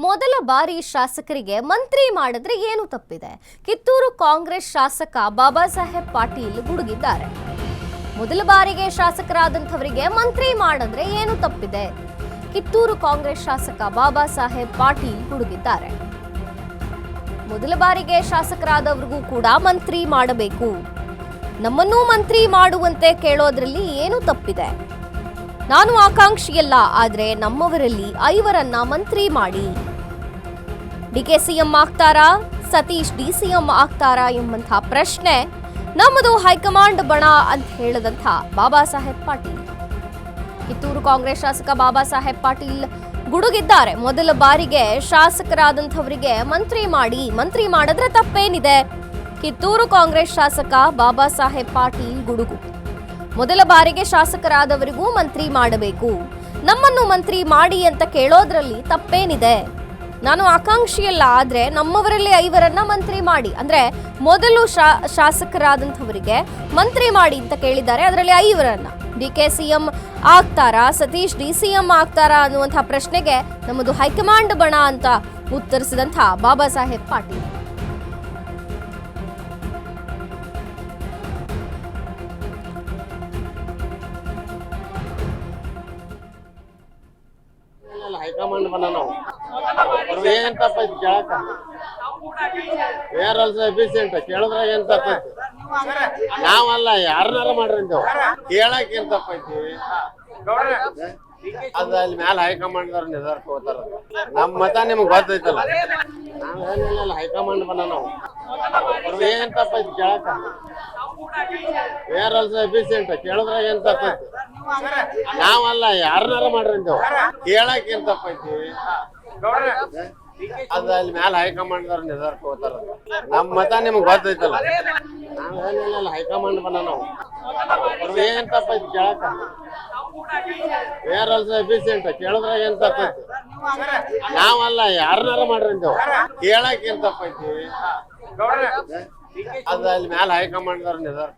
ಮೊದಲ ಬಾರಿ ಶಾಸಕರಿಗೆ ಮಂತ್ರಿ ಮಾಡಿದ್ರೆ ಏನು ತಪ್ಪಿದೆ? ಕಿತ್ತೂರು ಕಾಂಗ್ರೆಸ್ ಶಾಸಕ ಬಾಬಾ ಸಾಹೇಬ್ ಪಾಟೀಲ್ ಗುಡುಗಿದ್ದಾರೆ. ಮೊದಲ ಬಾರಿಗೆ ಶಾಸಕರಾದಂಥವರಿಗೆ ಮಂತ್ರಿ ಮಾಡಿದ್ರೆ ಏನು ತಪ್ಪಿದೆ? ಕಿತ್ತೂರು ಕಾಂಗ್ರೆಸ್ ಶಾಸಕ ಬಾಬಾ ಸಾಹೇಬ್ ಪಾಟೀಲ್ ಗುಡುಗಿದ್ದಾರೆ. ಮೊದಲ ಬಾರಿಗೆ ಶಾಸಕರಾದವರಿಗೂ ಕೂಡ ಮಂತ್ರಿ ಮಾಡಬೇಕು, ನಮ್ಮನ್ನೂ ಮಂತ್ರಿ ಮಾಡುವಂತೆ ಕೇಳೋದ್ರಲ್ಲಿ ಏನು ತಪ್ಪಿದೆ? ನಾನು ಆಕಾಂಕ್ಷಿಯಲ್ಲ, ಆದ್ರೆ ನಮ್ಮವರಲ್ಲಿ 5ರನ್ನ ಮಂತ್ರಿ ಮಾಡಿ. ಡಿಕೆ ಸಿಎಂ ಆಗ್ತಾರಾ, ಸತೀಶ್ ಡಿಸಿಎಂ ಆಗ್ತಾರಾ ಎಂಬಂಥ ಪ್ರಶ್ನೆ ನಮ್ಮದು ಹೈಕಮಾಂಡ್ ಬಣ ಅಂತ ಹೇಳಿದಂಥ ಬಾಬಾ ಸಾಹೇಬ್ ಪಾಟೀಲ್. ಕಿತ್ತೂರು ಕಾಂಗ್ರೆಸ್ ಶಾಸಕ ಬಾಬಾ ಸಾಹೇಬ್ ಪಾಟೀಲ್ ಗುಡುಗಿದ್ದಾರೆ. ಮೊದಲ ಬಾರಿಗೆ ಶಾಸಕರಾದಂಥವರಿಗೆ ಮಂತ್ರಿ ಮಾಡಿದ್ರೆ ತಪ್ಪೇನಿದೆ? ಕಿತ್ತೂರು ಕಾಂಗ್ರೆಸ್ ಶಾಸಕ ಬಾಬಾ ಸಾಹೇಬ್ ಪಾಟೀಲ್ ಗುಡುಗು. ಮೊದಲ ಬಾರಿಗೆ ಶಾಸಕರಾದವರಿಗೂ ಮಂತ್ರಿ ಮಾಡಬೇಕು, ನಮ್ಮನ್ನು ಮಂತ್ರಿ ಮಾಡಿ ಅಂತ ಕೇಳೋದ್ರಲ್ಲಿ ತಪ್ಪೇನಿದೆ? ನಾನು ಆಕಾಂಕ್ಷಿಯಲ್ಲ, ಆದ್ರೆ ನಮ್ಮವರಲ್ಲಿ 5ರನ್ನ ಮಂತ್ರಿ ಮಾಡಿ. ಅಂದ್ರೆ ಮೊದಲು ಶಾಸಕರಾದಂಥವರಿಗೆ ಮಂತ್ರಿ ಮಾಡಿ ಅಂತ ಕೇಳಿದ್ದಾರೆ, ಅದರಲ್ಲಿ 5ರನ್ನ. ಡಿಕೆ ಸಿಎಂ ಆಗ್ತಾರಾ, ಸತೀಶ್ ಡಿಸಿಎಂ ಆಗ್ತಾರಾ ಅನ್ನುವಂಥ ಪ್ರಶ್ನೆಗೆ ನಮ್ಮದು ಹೈಕಮಾಂಡ್ ಬಣ ಅಂತ ಉತ್ತರಿಸಿದಂಥ ಬಾಬಾ ಸಾಹೇಬ್ ಪಾಟೀಲ್. ಹೈಕಮಾಂಡ್ ಬನ್ನ ನಾವು ಏನ್ ತಪ್ಪೈತಿ ಕೇಳಕ? ವೇರ್ ಆಲ್ಸೋ ಎಫಿಷಿಯಂಟ್ ಕೇಳದ್ರಾಗ ಏನ್ ತಪ್ಪೈತಿ? ನಾವಲ್ಲ, ಯಾರನ್ನಾರ ಮಾಡ್ರಿ ಅಂತೇವ್, ಕೇಳಕ್ ಏನ್ ತಪ್ಪೈತಿ? ಅದ ಅಲ್ಲಿ ಮ್ಯಾಲ ಹೈಕಮಾಂಡ್ ದವ್ರ ನಿರ್ಧಾರ ತಗೋತಾರ. ನಮ್ ಮತ ನಿಮ್ಗ್ ಗೊತ್ತೈತಲ್ಲ. ನಾವೇನಿಲ್ಲ, ಹೈಕಮಾಂಡ್ ಬನ್ನ ನಾವು ಏನ್ ತಪ್ಪೈತಿ ಕೇಳಕ? ವೇರ್ ಆಲ್ಸೋ ಎಫಿಷಿಯಂಟ್ ಕೇಳದ್ರಾಗ ಏನ್ ತಪ್ಪೈತಿ? ನಾವಲ್ಲ, ಯಾರನ್ನಾರ ಮಾಡ್ರಿ ಅಂತೇವ್, ಕೇಳಕ್ ಏನ್ ತಪ್ಪೈತಿ? ಅದ ಅಲ್ಲಿ ಮ್ಯಾಲ ಹೈಕಮಾಂಡ್ ದವ್ರ ನಿರ್ಧಾರ ತಗೋತಾರ. ನಮ್ ಮತ ನಿಮ್ಗ್ ಗೊತ್ತೈತಲ್ಲ. ನಾವೇನಿಲ್ಲ, ಹೈಕಮಾಂಡ್ ಬನ್ನ ನಾವು ಏನ್ ತಪ್ಪೈತಿ ಕೇಳಕ? ವೇರ್ ಆಲ್ಸೋ ಎಫಿಷಿಯಂಟ್ ಕೇಳದ್ರಾಗ ಏನ್ ತಪ್ಪೈತಿ? ನಾವಲ್ಲ, ಯಾರನ್ನಾರ ಮಾಡ್ರಿ ಅಂತೇವ್, ಕೇಳಕ್ ಏನ್ ತಪ್ಪೈತಿ? ಅದ ಅಲ್ಲಿ ಮ್ಯಾಲ ಹೈಕಮಾಂಡ್ ದವ್ರ ನಿರ್ಧಾರ